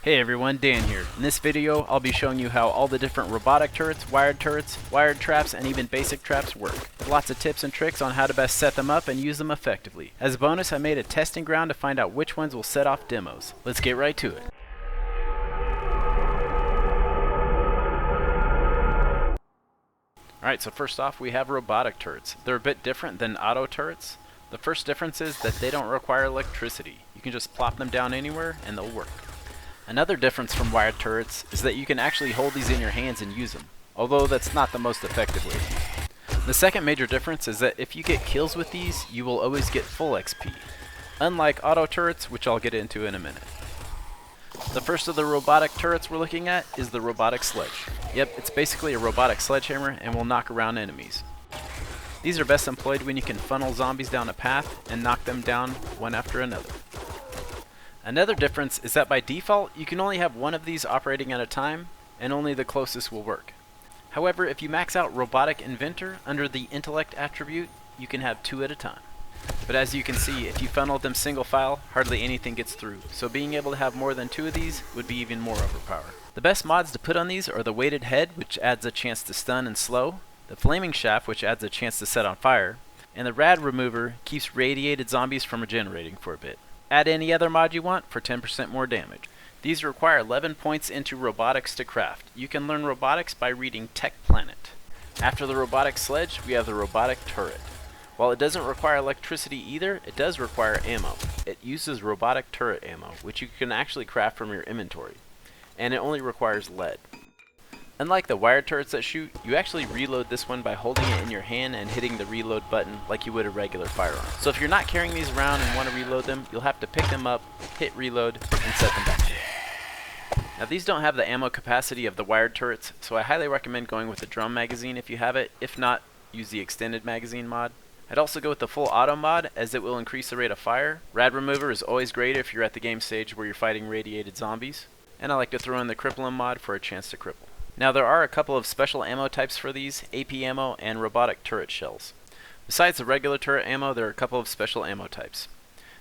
Hey everyone, Dan here. In this video, I'll be showing you how all the different robotic turrets, wired traps, and even basic traps work. Lots of tips and tricks on how to best set them up and use them effectively. As a bonus, I made a testing ground to find out which ones will set off demos. Let's get right to it. Alright, so first off we have robotic turrets. They're a bit different than auto turrets. The first difference is that they don't require electricity. You can just plop them down anywhere and they'll work. Another difference from wired turrets is that you can actually hold these in your hands and use them, although that's not the most effective way. The second major difference is that if you get kills with these, you will always get full XP, unlike auto turrets, which I'll get into in a minute. The first of the robotic turrets we're looking at is the Robotic Sledge. Yep, it's basically a robotic sledgehammer and will knock around enemies. These are best employed when you can funnel zombies down a path and knock them down one after another. Another difference is that by default, you can only have one of these operating at a time, and only the closest will work. However, if you max out Robotic Inventor under the Intellect attribute, you can have two at a time. But as you can see, if you funneled them single file, hardly anything gets through, so being able to have more than two of these would be even more overpowered. The best mods to put on these are the weighted head, which adds a chance to stun and slow, the flaming shaft, which adds a chance to set on fire, and the rad remover keeps radiated zombies from regenerating for a bit. Add any other mod you want for 10% more damage. These require 11 points into robotics to craft. You can learn robotics by reading Tech Planet. After the Robotic Sledge, we have the Robotic Turret. While it doesn't require electricity either, it does require ammo. It uses robotic turret ammo, which you can actually craft from your inventory, and it only requires lead. Unlike the wired turrets that shoot, you actually reload this one by holding it in your hand and hitting the reload button like you would a regular firearm. So if you're not carrying these around and want to reload them, you'll have to pick them up, hit reload, and set them back. Now these don't have the ammo capacity of the wired turrets, so I highly recommend going with the drum magazine if you have it. If not, use the extended magazine mod. I'd also go with the full auto mod, as it will increase the rate of fire. Rad remover is always great if you're at the game stage where you're fighting radiated zombies. And I like to throw in the cripple mod for a chance to cripple. Now there are a couple of special ammo types for these, AP ammo and robotic turret shells. Besides the regular turret ammo, there are a couple of special ammo types.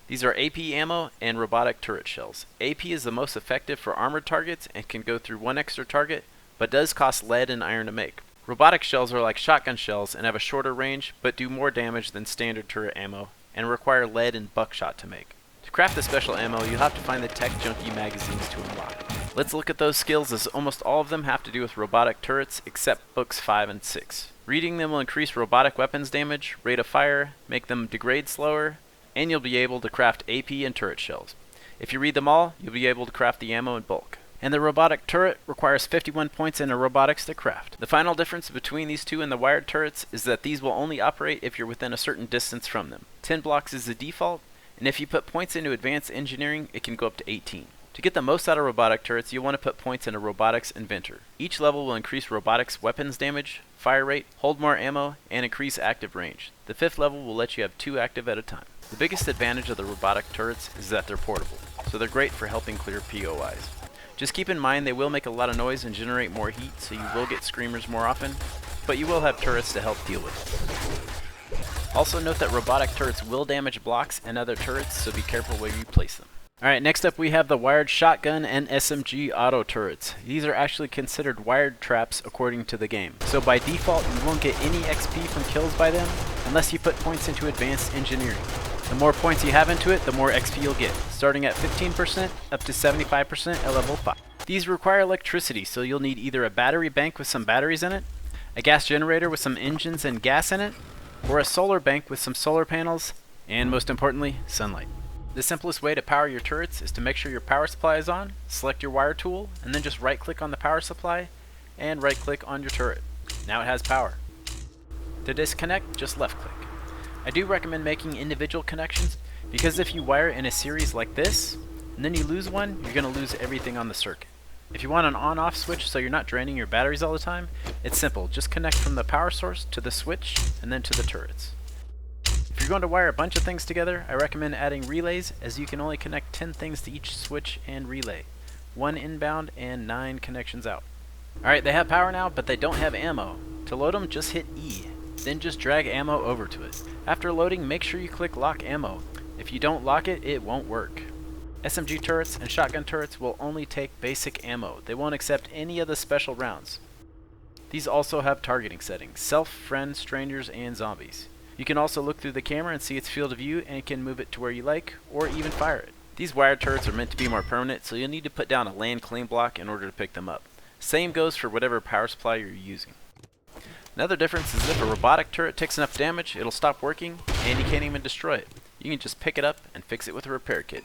These are AP ammo and robotic turret shells. AP is the most effective for armored targets and can go through one extra target, but does cost lead and iron to make. Robotic shells are like shotgun shells and have a shorter range, but do more damage than standard turret ammo, and require lead and buckshot to make. To craft the special ammo, you'll have to find the Tech Junkie magazines to unlock. Let's look at those skills, as almost all of them have to do with robotic turrets except books 5 and 6. Reading them will increase robotic weapons damage, rate of fire, make them degrade slower, and you'll be able to craft AP and turret shells. If you read them all, you'll be able to craft the ammo in bulk. And the robotic turret requires 51 points in robotics to craft. The final difference between these two and the wired turrets is that these will only operate if you're within a certain distance from them. 10 blocks is the default, and if you put points into advanced engineering, it can go up to 18. To get the most out of robotic turrets, you'll want to put points in a Robotics Inventor. Each level will increase robotics weapons damage, fire rate, hold more ammo, and increase active range. The 5th level will let you have 2 active at a time. The biggest advantage of the robotic turrets is that they're portable, so they're great for helping clear POIs. Just keep in mind they will make a lot of noise and generate more heat, so you will get screamers more often, but you will have turrets to help deal with it. Also note that robotic turrets will damage blocks and other turrets, so be careful where you place them. Alright, next up we have the wired shotgun and SMG auto turrets. These are actually considered wired traps according to the game. So by default you won't get any XP from kills by them unless you put points into advanced engineering. The more points you have into it, the more XP you'll get, starting at 15% up to 75% at level 5. These require electricity, so you'll need either a battery bank with some batteries in it, a gas generator with some engines and gas in it, or a solar bank with some solar panels, and most importantly, sunlight. The simplest way to power your turrets is to make sure your power supply is on, select your wire tool, and then just right click on the power supply, and right click on your turret. Now it has power. To disconnect, just left click. I do recommend making individual connections, because if you wire in a series like this, and then you lose one, you're going to lose everything on the circuit. If you want an on-off switch so you're not draining your batteries all the time, it's simple. Just connect from the power source to the switch, and then to the turrets. If you're going to wire a bunch of things together, I recommend adding relays, as you can only connect 10 things to each switch and relay. 1 inbound and 9 connections out. Alright, they have power now, but they don't have ammo. To load them, just hit E, then just drag ammo over to it. After loading, make sure you click lock ammo. If you don't lock it, it won't work. SMG turrets and shotgun turrets will only take basic ammo. They won't accept any of the special rounds. These also have targeting settings: self, friend, strangers, and zombies. You can also look through the camera and see its field of view and can move it to where you like, or even fire it. These wired turrets are meant to be more permanent, so you'll need to put down a land claim block in order to pick them up. Same goes for whatever power supply you're using. Another difference is if a robotic turret takes enough damage, it'll stop working, and you can't even destroy it. You can just pick it up and fix it with a repair kit.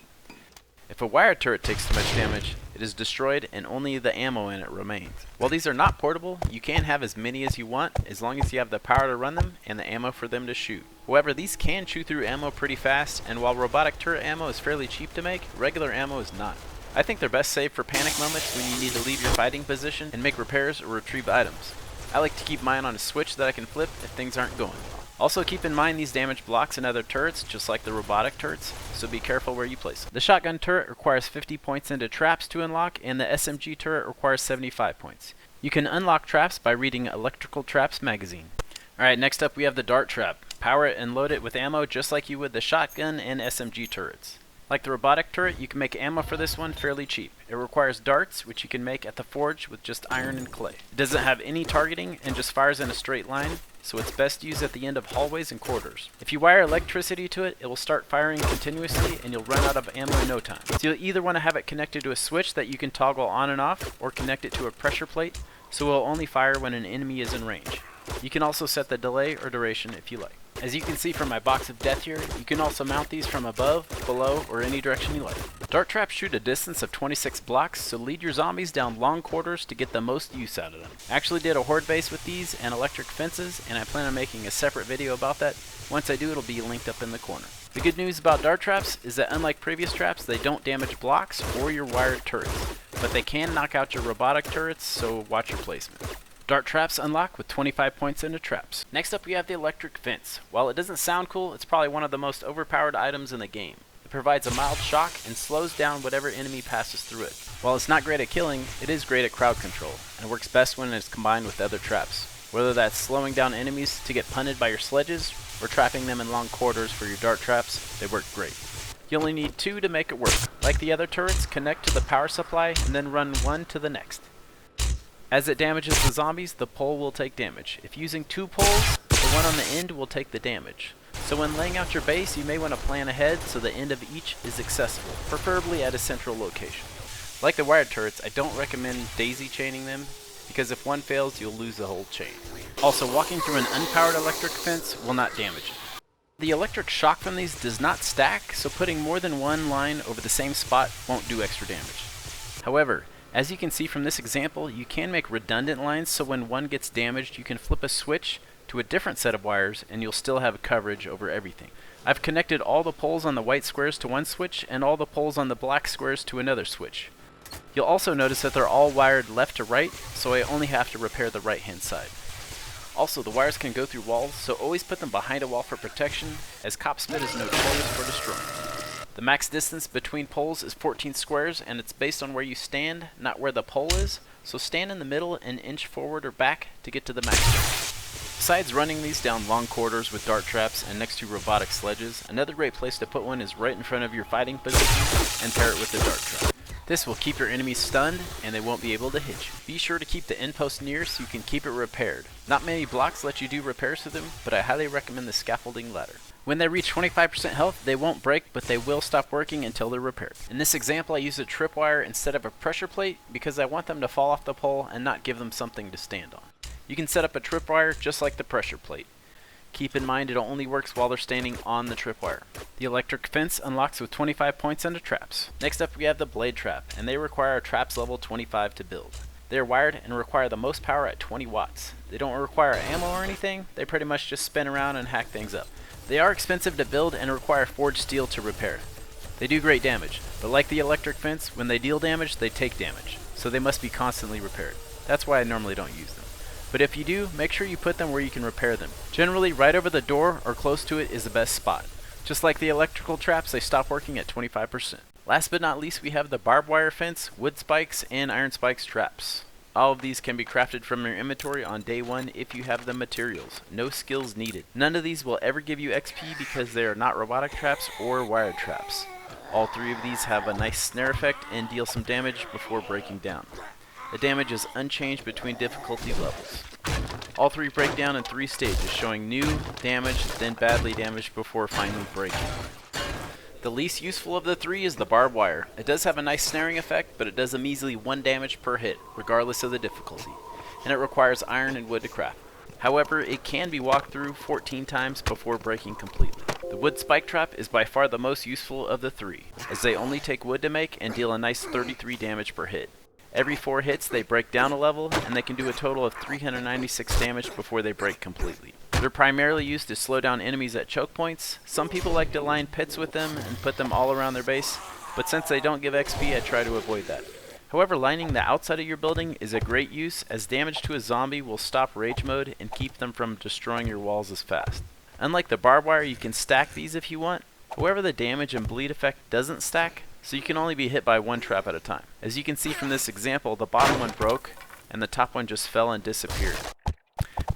If a wired turret takes too much damage, it is destroyed and only the ammo in it remains. While these are not portable, you can have as many as you want as long as you have the power to run them and the ammo for them to shoot. However, these can chew through ammo pretty fast, and while robotic turret ammo is fairly cheap to make, regular ammo is not. I think they're best saved for panic moments when you need to leave your fighting position and make repairs or retrieve items. I like to keep mine on a switch that I can flip if things aren't going. Also keep in mind these damage blocks in other turrets, just like the robotic turrets, so be careful where you place them. The shotgun turret requires 50 points into traps to unlock, and the SMG turret requires 75 points. You can unlock traps by reading Electrical Traps magazine. Alright, next up we have the dart trap. Power it and load it with ammo just like you would the shotgun and SMG turrets. Like the robotic turret, you can make ammo for this one fairly cheap. It requires darts, which you can make at the forge with just iron and clay. It doesn't have any targeting and just fires in a straight line, so it's best used at the end of hallways and corridors. If you wire electricity to it, it will start firing continuously and you'll run out of ammo in no time. So you'll either want to have it connected to a switch that you can toggle on and off, or connect it to a pressure plate, so it will only fire when an enemy is in range. You can also set the delay or duration if you like. As you can see from my box of death here, you can also mount these from above, below, or any direction you like. Dart traps shoot a distance of 26 blocks, so lead your zombies down long corridors to get the most use out of them. I actually did a horde base with these and electric fences, and I plan on making a separate video about that. Once I do, it'll be linked up in the corner. The good news about dart traps is that unlike previous traps, they don't damage blocks or your wired turrets, but they can knock out your robotic turrets, so watch your placement. Dart traps unlock with 25 points into traps. Next up we have the electric fence. While it doesn't sound cool, it's probably one of the most overpowered items in the game. It provides a mild shock and slows down whatever enemy passes through it. While it's not great at killing, it is great at crowd control, and works best when it's combined with other traps. Whether that's slowing down enemies to get punted by your sledges, or trapping them in long corridors for your dart traps, they work great. You only need 2 to make it work. Like the other turrets, connect to the power supply and then run one to the next. As it damages the zombies, the pole will take damage. If using 2 poles, the one on the end will take the damage. So when laying out your base, you may want to plan ahead so the end of each is accessible, preferably at a central location. Like the wired turrets, I don't recommend daisy chaining them, because if one fails, you'll lose the whole chain. Also, walking through an unpowered electric fence will not damage it. The electric shock from these does not stack, so putting more than one line over the same spot won't do extra damage. However, as you can see from this example, you can make redundant lines, so when one gets damaged, you can flip a switch to a different set of wires and you'll still have coverage over everything. I've connected all the poles on the white squares to one switch and all the poles on the black squares to another switch. You'll also notice that they're all wired left to right, so I only have to repair the right hand side. Also, the wires can go through walls, so always put them behind a wall for protection, as cop spit is notorious for destroying. The max distance between poles is 14 squares, and it's based on where you stand, not where the pole is, so stand in the middle and inch forward or back to get to the max distance. Besides running these down long corridors with dart traps and next to robotic sledges, another great place to put one is right in front of your fighting position and pair it with the dart trap. This will keep your enemies stunned and they won't be able to hit you. Be sure to keep the end post near so you can keep it repaired. Not many blocks let you do repairs to them, but I highly recommend the scaffolding ladder. When they reach 25% health, they won't break, but they will stop working until they're repaired. In this example, I used a tripwire instead of a pressure plate because I want them to fall off the pole and not give them something to stand on. You can set up a tripwire just like the pressure plate. Keep in mind it only works while they're standing on the tripwire. The electric fence unlocks with 25 points into traps. Next up we have the blade trap, and they require traps level 25 to build. They are wired and require the most power at 20 watts. They don't require ammo or anything, they pretty much just spin around and hack things up. They are expensive to build and require forged steel to repair. They do great damage, but like the electric fence, when they deal damage, they take damage, so they must be constantly repaired. That's why I normally don't use them. But if you do, make sure you put them where you can repair them. Generally, right over the door or close to it is the best spot. Just like the electrical traps, they stop working at 25%. Last but not least, we have the barbed wire fence, wood spikes, and iron spikes traps. All of these can be crafted from your inventory on day 1 if you have the materials. No skills needed. None of these will ever give you XP because they are not robotic traps or wired traps. All three of these have a nice snare effect and deal some damage before breaking down. The damage is unchanged between difficulty levels. All three break down in 3 stages, showing new, damaged, then badly damaged before finally breaking. The least useful of the 3 is the barbed wire. It does have a nice snaring effect, but it does a measly 1 damage per hit, regardless of the difficulty, and it requires iron and wood to craft. However, it can be walked through 14 times before breaking completely. The wood spike trap is by far the most useful of the 3, as they only take wood to make and deal a nice 33 damage per hit. Every 4 hits they break down a level, and they can do a total of 396 damage before they break completely. They're primarily used to slow down enemies at choke points. Some people like to line pits with them and put them all around their base, but since they don't give XP, I try to avoid that. However, lining the outside of your building is a great use, as damage to a zombie will stop rage mode and keep them from destroying your walls as fast. Unlike the barbed wire, you can stack these if you want. However, the damage and bleed effect doesn't stack, so you can only be hit by 1 trap at a time. As you can see from this example, the bottom one broke and the top one just fell and disappeared.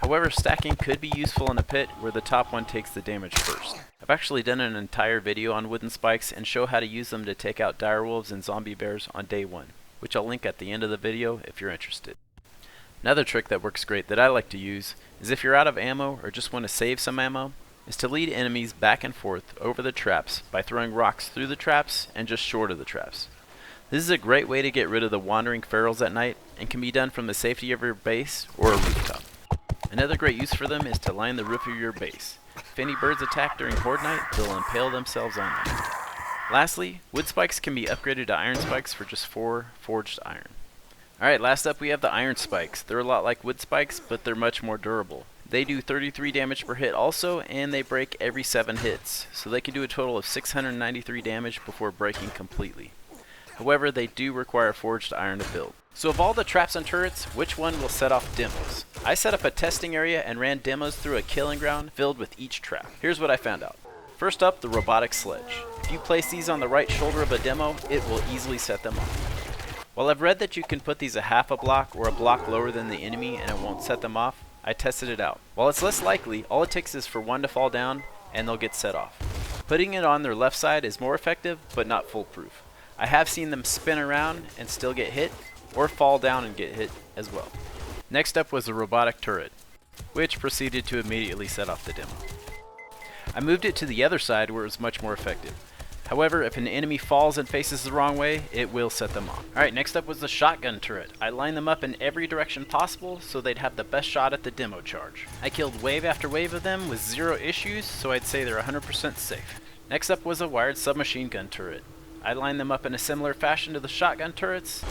However, stacking could be useful in a pit where the top one takes the damage first. I've actually done an entire video on wooden spikes and show how to use them to take out direwolves and zombie bears on day 1, which I'll link at the end of the video if you're interested. Another trick that works great that I like to use is if you're out of ammo or just want to save some ammo, is to lead enemies back and forth over the traps by throwing rocks through the traps and just short of the traps. This is a great way to get rid of the wandering ferals at night and can be done from the safety of your base or a rooftop. Another great use for them is to line the roof of your base. If any birds attack during horde night, they'll impale themselves on them. Lastly, wood spikes can be upgraded to iron spikes for just 4 forged iron. Alright, last up we have the iron spikes. They're a lot like wood spikes, but they're much more durable. They do 33 damage per hit also, and they break every 7 hits, so they can do a total of 693 damage before breaking completely. However, they do require forged iron to build. So of all the traps and turrets, which one will set off demos? I set up a testing area and ran demos through a killing ground filled with each trap. Here's what I found out. First up, the Robotic Sledge. If you place these on the right shoulder of a demo, it will easily set them off. While I've read that you can put these a half a block or a block lower than the enemy and it won't set them off, I tested it out. While it's less likely, all it takes is for one to fall down and they'll get set off. Putting it on their left side is more effective, but not foolproof. I have seen them spin around and still get hit, or fall down and get hit as well. Next up was the Robotic Turret, which proceeded to immediately set off the demo. I moved it to the other side where it was much more effective. However, if an enemy falls and faces the wrong way, it will set them off. Alright, next up was the Shotgun Turret. I lined them up in every direction possible so they'd have the best shot at the demo charge. I killed wave after wave of them with 0 issues, so I'd say they're 100% safe. Next up was a wired submachine gun turret. I lined them up in a similar fashion to the shotgun turrets,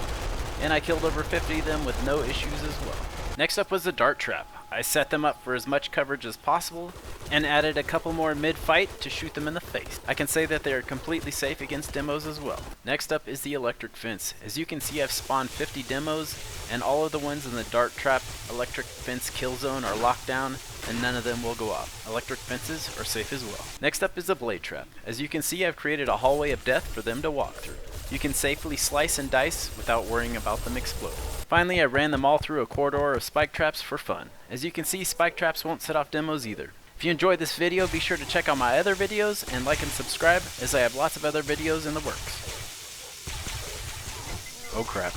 and I killed over 50 of them with no issues as well. Next up was the dart trap. I set them up for as much coverage as possible and added a couple more mid-fight to shoot them in the face. I can say that they are completely safe against demos as well. Next up is the electric fence. As you can see, I've spawned 50 demos and all of the ones in the dart trap electric fence kill zone are locked down and none of them will go off. Electric fences are safe as well. Next up is the blade trap. As you can see, I've created a hallway of death for them to walk through. You can safely slice and dice without worrying about them exploding. Finally, I ran them all through a corridor of spike traps for fun. As you can see, spike traps won't set off demos either. If you enjoyed this video, be sure to check out my other videos and like and subscribe, as I have lots of other videos in the works. Oh crap.